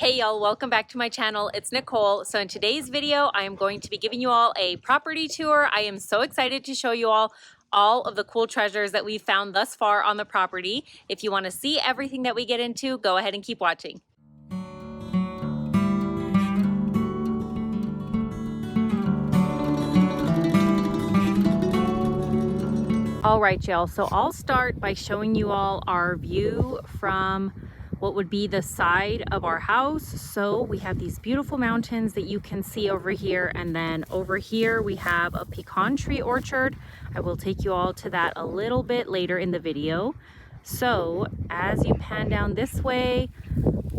Hey y'all, welcome back to my channel. It's Nicole. So in today's video, I am going to be giving you all a property tour. I am so excited to show you all of the cool treasures that we've found thus far on the property. If you want to see everything that we get into, go ahead and keep watching. All right, y'all, so I'll start by showing you all our view from what would be the side of our house. So we have these beautiful mountains that you can see over here, and then over here we have a pecan tree orchard. I will take you all to that a little bit later in the video. So as you pan down this way,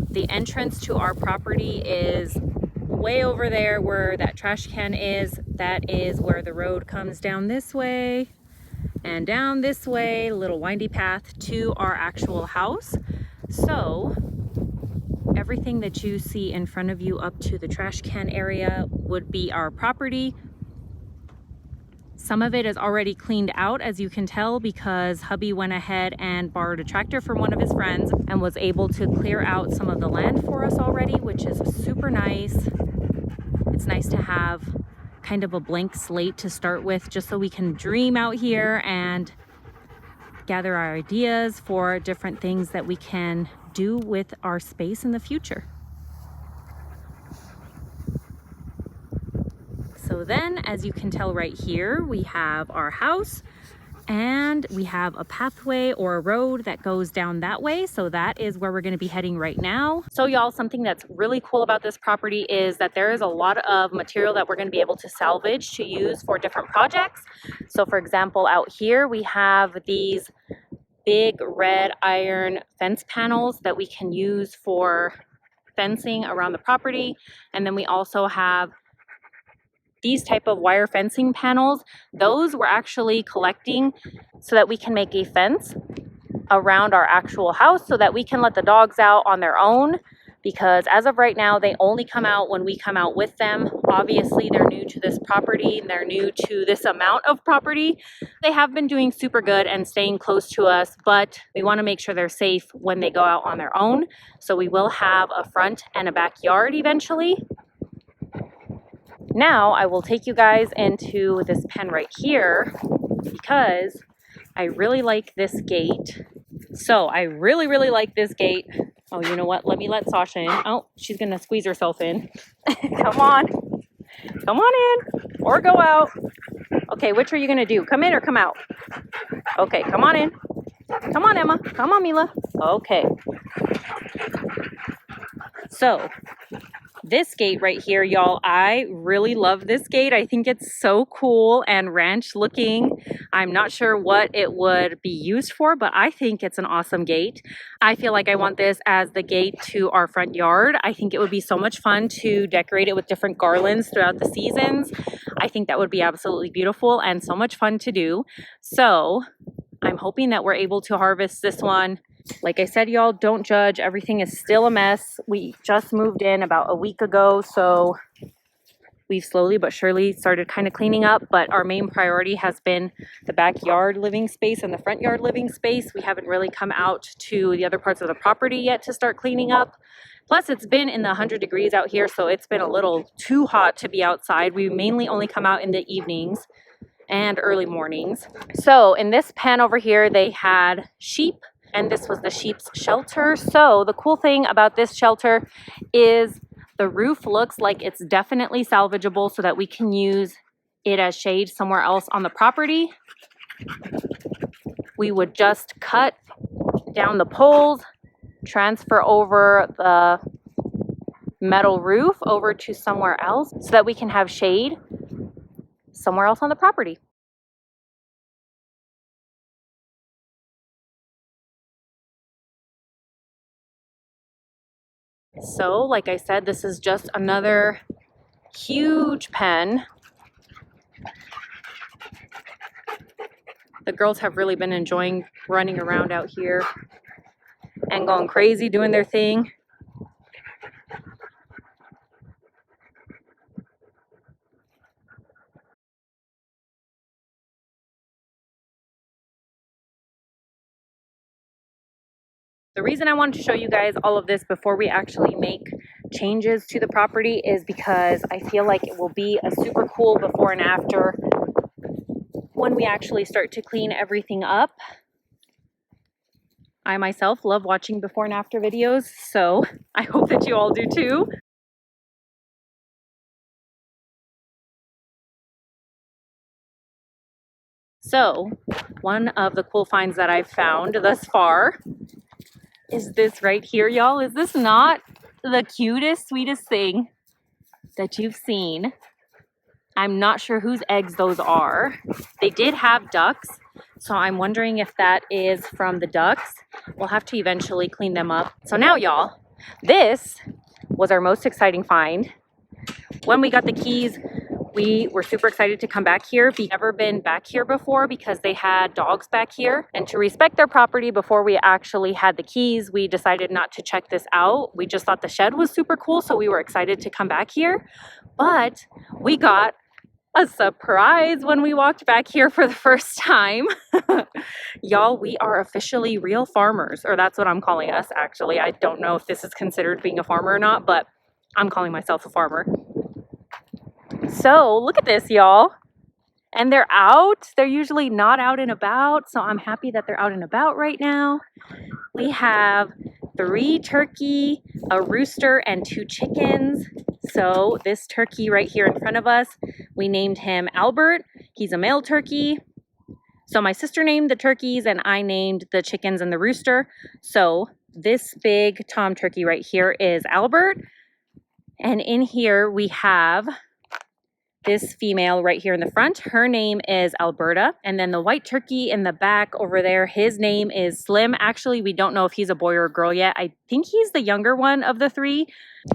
the entrance to our property is way over there where that trash can is. That is where the road comes down this way and down this way, a little windy path to our actual house. So everything that you see in front of you up to the trash can area would be our property. Some of it is already cleaned out, as you can tell, because hubby went ahead and borrowed a tractor from one of his friends and was able to clear out some of the land for us already, which is super nice. It's nice to have kind of a blank slate to start with, just so we can dream out here and gather our ideas for different things that we can do with our space in the future. So then, as you can tell right here, we have our house and we have a pathway or a road that goes down that way. So that is where we're going to be heading right now. So y'all, something that's really cool about this property is that there is a lot of material that we're going to be able to salvage to use for different projects. So for example, out here we have these big red iron fence panels that we can use for fencing around the property. And then we also have these type of wire fencing panels. Those we're actually collecting so that we can make a fence around our actual house so that we can let the dogs out on their own, because as of right now they only come out when we come out with them. Obviously they're new to this property and they're new to this amount of property. They have been doing super good and staying close to us, but we want to make sure they're safe when they go out on their own. So we will have a front and a backyard eventually. Now I will take you guys into this pen right here because I really like this gate. So I really like this gate. Oh, you know what? Let Sasha in. Oh, she's gonna squeeze herself in. Come on in or go out. Okay, which are you gonna do? Come in or come out? Okay, come on in. Come on, Emma. Come on, Mila. Okay. So this gate right here, y'all, I really love this gate. I think it's so cool and ranch looking. I'm not sure what it would be used for, but I think it's an awesome gate. I feel like I want this as the gate to our front yard. I think it would be so much fun to decorate it with different garlands throughout the seasons. I think that would be absolutely beautiful and so much fun to do. So I'm hoping that we're able to harvest this one. Like I said, y'all, don't judge. Everything is still a mess. We just moved in about a week ago, so we've slowly but surely started kind of cleaning up, but our main priority has been the backyard living space and the front yard living space. We haven't really come out to the other parts of the property yet to start cleaning up. Plus, it's been in the 100 degrees out here, so it's been a little too hot to be outside. We mainly only come out in the evenings and early mornings. So in this pen over here, they had sheep, and this was the sheep's shelter. So the cool thing about this shelter is the roof looks like it's definitely salvageable so that we can use it as shade somewhere else on the property. We would just cut down the poles, transfer over the metal roof over to somewhere else so that we can have shade somewhere else on the property. So, like I said, this is just another huge pen. The girls have really been enjoying running around out here and going crazy, doing their thing. The reason I wanted to show you guys all of this before we actually make changes to the property is because I feel like it will be a super cool before and after when we actually start to clean everything up. I myself love watching before and after videos, so I hope that you all do too. So, one of the cool finds that I've found thus far is this right here, y'all. Is this not the cutest, sweetest thing that you've seen? I'm not sure whose eggs those are. They did have ducks, so I'm wondering if that is from the ducks. We'll have to eventually clean them up. So now, y'all, this was our most exciting find. When we got the keys, we were super excited to come back here. We've never been back here before because they had dogs back here. And to respect their property before we actually had the keys, we decided not to check this out. We just thought the shed was super cool, so we were excited to come back here. But we got a surprise when we walked back here for the first time. Y'all, we are officially real farmers, or that's what I'm calling us, actually. I don't know if this is considered being a farmer or not, but I'm calling myself a farmer. So look at this, y'all. And they're out. They're usually not out and about, so I'm happy that they're out and about right now. We have 3 turkey, a rooster, and 2 chickens. So this turkey right here in front of us, we named him Albert. He's a male turkey. So my sister named the turkeys and I named the chickens and the rooster. So this big tom turkey right here is Albert. And in here we have this female right here in the front. Her name is Alberta. And then the white turkey in the back over there, his name is Slim. Actually, we don't know if he's a boy or a girl yet. I think he's the younger one of the 3.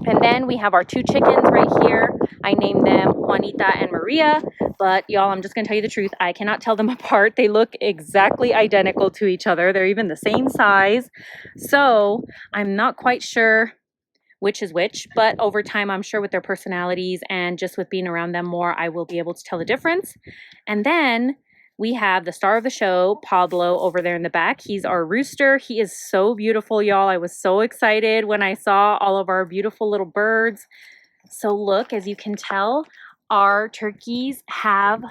And then we have our 2 chickens right here. I named them Juanita and Maria. But y'all, I'm just gonna tell you the truth. I cannot tell them apart. They look exactly identical to each other. They're even the same size. So I'm not quite sure which is which, but over time, I'm sure with their personalities and just with being around them more, I will be able to tell the difference. And then we have the star of the show, Pablo, over there in the back. He's our rooster. He is so beautiful, y'all. I was so excited when I saw all of our beautiful little birds. So look, as you can tell, our turkeys have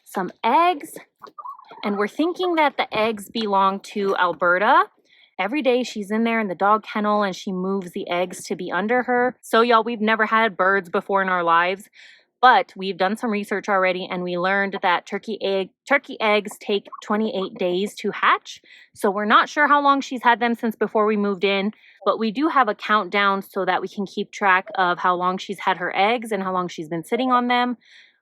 some eggs, and we're thinking that the eggs belong to Alberta. Every day she's in there in the dog kennel and she moves the eggs to be under her. So y'all, we've never had birds before in our lives, but we've done some research already and we learned that turkey eggs take 28 days to hatch. So we're not sure how long she's had them since before we moved in, but we do have a countdown so that we can keep track of how long she's had her eggs and how long she's been sitting on them.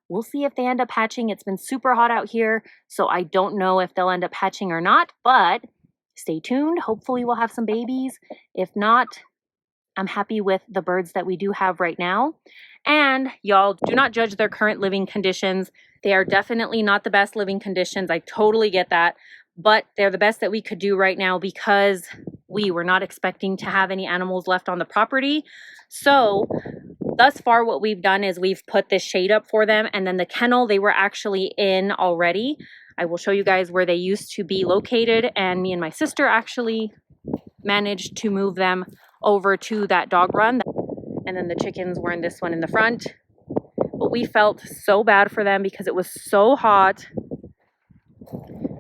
We'll see if they end up hatching. It's been super hot out here, so I don't know if they'll end up hatching or not, but stay tuned. Hopefully we'll have some babies. If not, I'm happy with the birds that we do have right now. And y'all, do not judge their current living conditions. They are definitely not the best living conditions. I totally get that. But they're the best that we could do right now because we were not expecting to have any animals left on the property. So thus far, what we've done is we've put this shade up for them. And then the kennel, they were actually in already. I will show you guys where they used to be located, and me and my sister actually managed to move them over to that dog run. And then the chickens were in this one in the front. But we felt so bad for them because it was so hot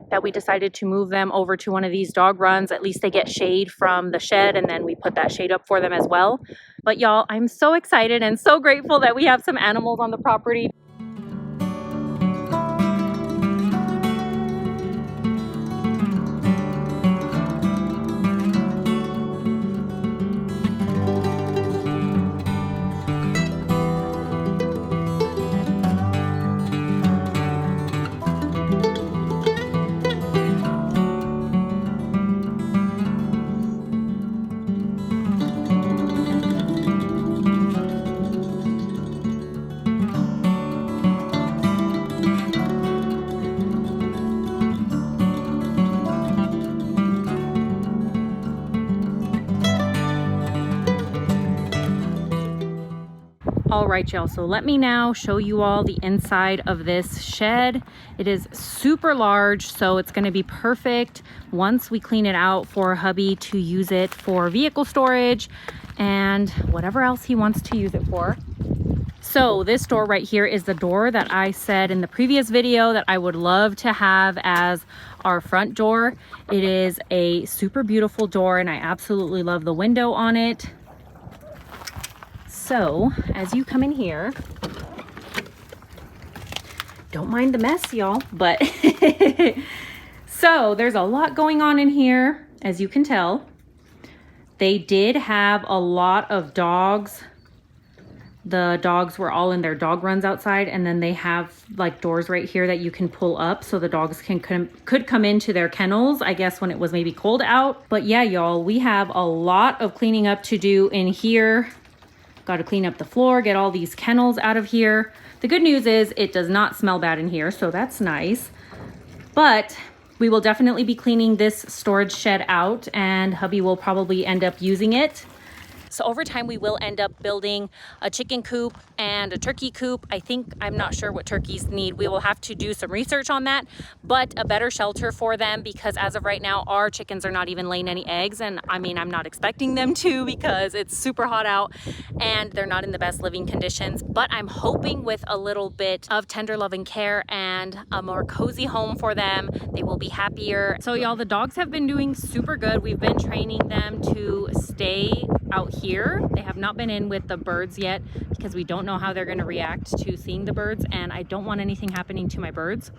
that we decided to move them over to one of these dog runs. At least they get shade from the shed, and then we put that shade up for them as well. But y'all, I'm so excited and so grateful that we have some animals on the property. All right, y'all, so let me now show you all the inside of this shed. It is super large, so it's going to be perfect once we clean it out for hubby to use it for vehicle storage and whatever else he wants to use it for. So this door right here is the door that I said in the previous video that I would love to have as our front door. It is a super beautiful door and I absolutely love the window on it. So as you come in here, don't mind the mess, y'all, but so there's a lot going on in here, as you can tell. They did have a lot of dogs. The dogs were all in their dog runs outside, and then they have like doors right here that you can pull up so the dogs could come into their kennels, I guess, when it was maybe cold out. But yeah, y'all, we have a lot of cleaning up to do in here. Got to clean up the floor, get all these kennels out of here. The good news is it does not smell bad in here, so that's nice. But we will definitely be cleaning this storage shed out, and hubby will probably end up using it. So over time, we will end up building a chicken coop and a turkey coop. I'm not sure what turkeys need. We will have to do some research on that, but a better shelter for them, because as of right now, our chickens are not even laying any eggs. And I mean, I'm not expecting them to because it's super hot out and they're not in the best living conditions. But I'm hoping with a little bit of tender loving care and a more cozy home for them, they will be happier. So y'all, the dogs have been doing super good. We've been training them to stay out here. They have not been in with the birds yet because we don't know how they're going to react to seeing the birds, and I don't want anything happening to my birds.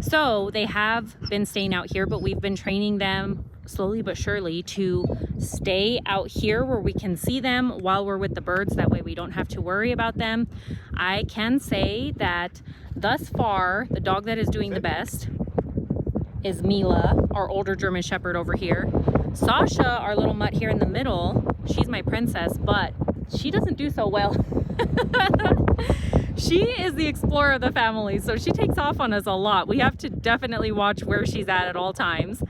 So they have been staying out here, but we've been training them slowly but surely to stay out here where we can see them while we're with the birds. That way we don't have to worry about them. I can say that thus far, the dog that is doing the best is Mila, our older German Shepherd over here. Sasha, our little mutt here in the middle, she's my princess, but she doesn't do so well. She is the explorer of the family, so she takes off on us a lot. We have to definitely watch where she's at all times.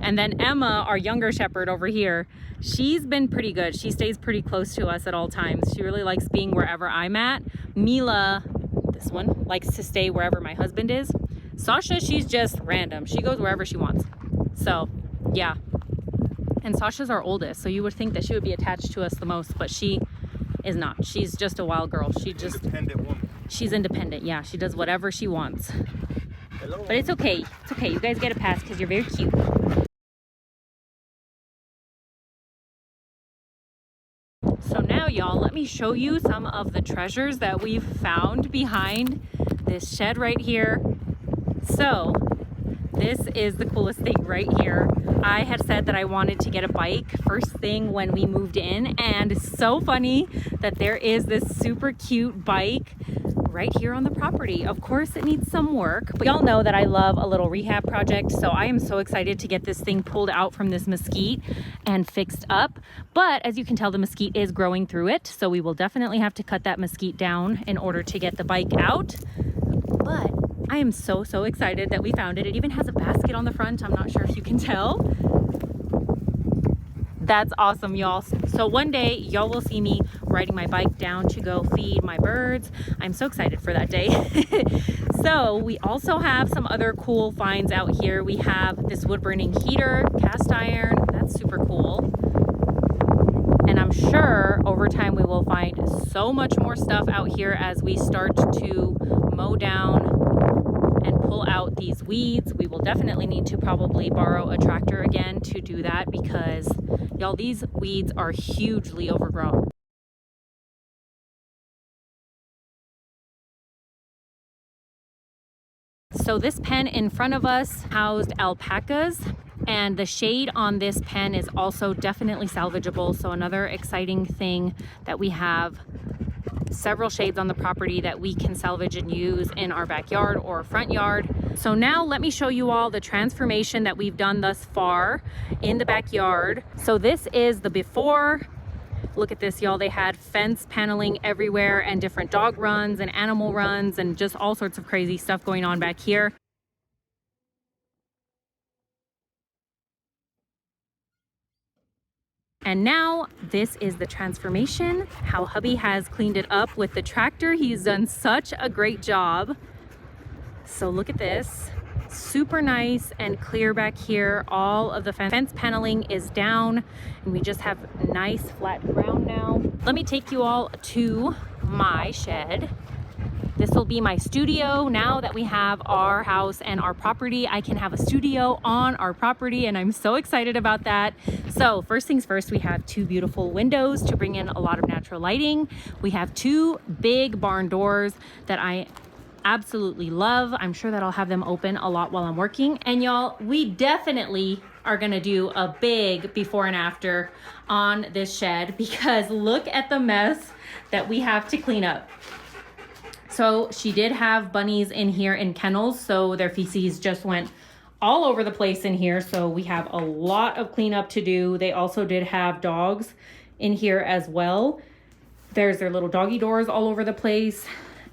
And then Emma, our younger Shepherd over here, she's been pretty good. She stays pretty close to us at all times. She really likes being wherever I'm at. Mila, this one, likes to stay wherever my husband is. Sasha, she's just random. She goes wherever she wants. So, yeah. And Sasha's our oldest, so you would think that she would be attached to us the most, but she is not. She's just a wild girl. Independent woman. She's independent, yeah. She does whatever she wants. Hello. But it's okay. It's okay. You guys get a pass because you're very cute. So now, y'all, let me show you some of the treasures that we've found behind this shed right here. So this is the coolest thing right here. I had said that I wanted to get a bike first thing when we moved in, and it's so funny that there is this super cute bike right here on the property. Of course it needs some work, but y'all know that I love a little rehab project, so I am so excited to get this thing pulled out from this mesquite and fixed up. But as you can tell, the mesquite is growing through it, so we will definitely have to cut that mesquite down in order to get the bike out. But I am so excited that we found it. It even has a basket on the front. I'm not sure if you can tell. That's awesome, y'all. So one day y'all will see me riding my bike down to go feed my birds. I'm so excited for that day. So we also have some other cool finds out here. We have this wood burning heater, cast iron. That's super cool. And I'm sure over time we will find so much more stuff out here as we start to mow down and pull out these weeds. We will definitely need to probably borrow a tractor again to do that because, y'all, these weeds are hugely overgrown. So this pen in front of us housed alpacas, and the shade on this pen is also definitely salvageable. So another exciting thing that we have several shades on the property that we can salvage and use in our backyard or front yard. So now let me show you all the transformation that we've done thus far in the backyard. So this is the before. Look at this, y'all. They had fence paneling everywhere and different dog runs and animal runs and just all sorts of crazy stuff going on back here. And now this is the transformation, how hubby has cleaned it up with the tractor. He's done such a great job. So look at this. Super nice and clear back here. All of the fence paneling is down and we just have nice flat ground now. Let me take you all to my shed. This will be my studio. Now that we have our house and our property, I can have a studio on our property and I'm so excited about that. So first things first, we have 2 beautiful windows to bring in a lot of natural lighting. We have 2 big barn doors that I absolutely love. I'm sure that I'll have them open a lot while I'm working. And y'all, we definitely are gonna do a big before and after on this shed because look at the mess that we have to clean up. So she did have bunnies in here in kennels, so their feces just went all over the place in here. So we have a lot of cleanup to do. They also did have dogs in here as well. There's their little doggy doors all over the place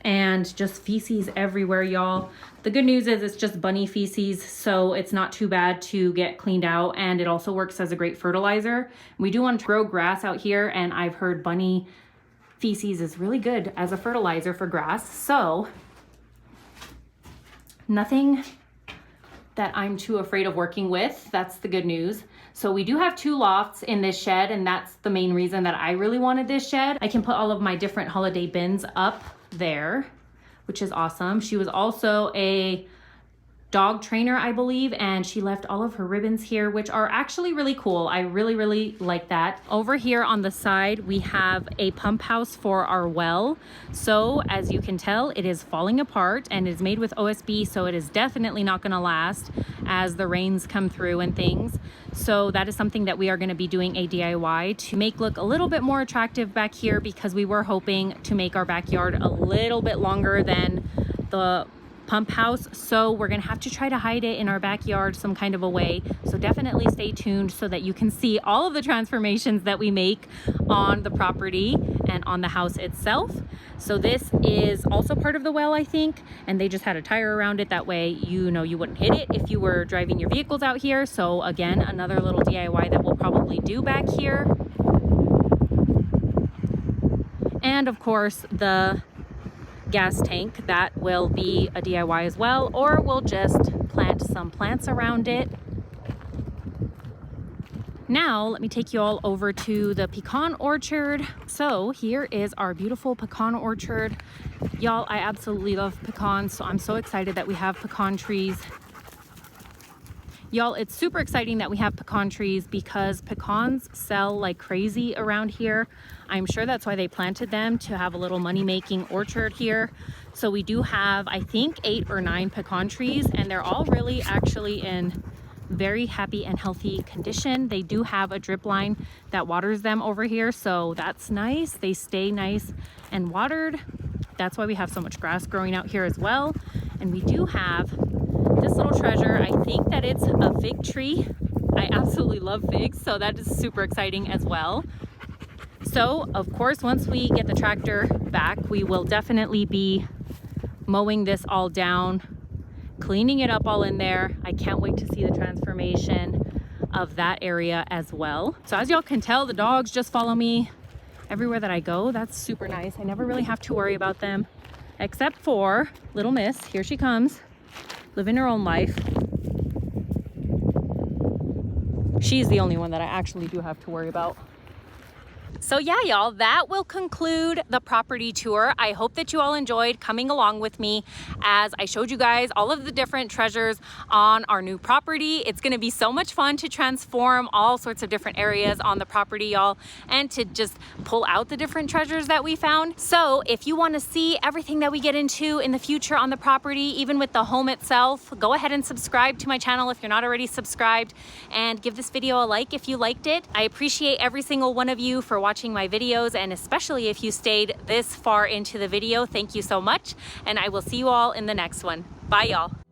and just feces everywhere, y'all. The good news is it's just bunny feces, so it's not too bad to get cleaned out, and it also works as a great fertilizer. We do want to grow grass out here, and I've heard bunny feces is really good as a fertilizer for grass. So nothing that I'm too afraid of working with. That's the good news. So we do have 2 lofts in this shed, and that's the main reason that I really wanted this shed. I can put all of my different holiday bins up there, which is awesome. She was also a dog trainer, I believe, and she left all of her ribbons here, which are actually really cool. I really like that. Over here on the side, we have a pump house for our well. So as you can tell, it is falling apart and is made with OSB, so it is definitely not gonna last as the rains come through and things. So that is something that we are gonna be doing a DIY to make look a little bit more attractive back here, because we were hoping to make our backyard a little bit longer than the pump house. So we're gonna have to try to hide it in our backyard some kind of a way. So definitely stay tuned so that you can see all of the transformations that we make on the property and on the house itself. So this is also part of the well, I think, and they just had a tire around it. That way, you know, you wouldn't hit it if you were driving your vehicles out here. So again, another little DIY that we'll probably do back here. And of course, the gas tank, that will be a DIY as well, or we'll just plant some plants around it. Now let me take you all over to the pecan orchard. So here is our beautiful pecan orchard. Y'all, I absolutely love pecans, so I'm so excited that we have pecan trees. Y'all, it's super exciting that we have pecan trees because pecans sell like crazy around here. I'm sure that's why they planted them, to have a little money-making orchard here. So we do have, I think, 8 or 9 pecan trees, and they're all really actually in very happy and healthy condition. They do have a drip line that waters them over here, so that's nice. They stay nice and watered. That's why we have so much grass growing out here as well. And we do have this little treasure. I think that it's a fig tree. I absolutely love figs, so that is super exciting as well. So of course, once we get the tractor back, we will definitely be mowing this all down, cleaning it up all in there. I can't wait to see the transformation of that area as well. So as y'all can tell, the dogs just follow me everywhere that I go. That's super nice. I never really have to worry about them, except for little Miss. Here she comes, living her own life. She's the only one that I actually do have to worry about. So yeah, y'all, that will conclude the property tour. I hope that you all enjoyed coming along with me as I showed you guys all of the different treasures on our new property. It's gonna be so much fun to transform all sorts of different areas on the property, y'all, and to just pull out the different treasures that we found. So if you wanna see everything that we get into in the future on the property, even with the home itself, go ahead and subscribe to my channel if you're not already subscribed, and give this video a like if you liked it. I appreciate every single one of you for watching my videos, and especially if you stayed this far into the video, thank you so much, and I will see you all in the next one. Bye, y'all.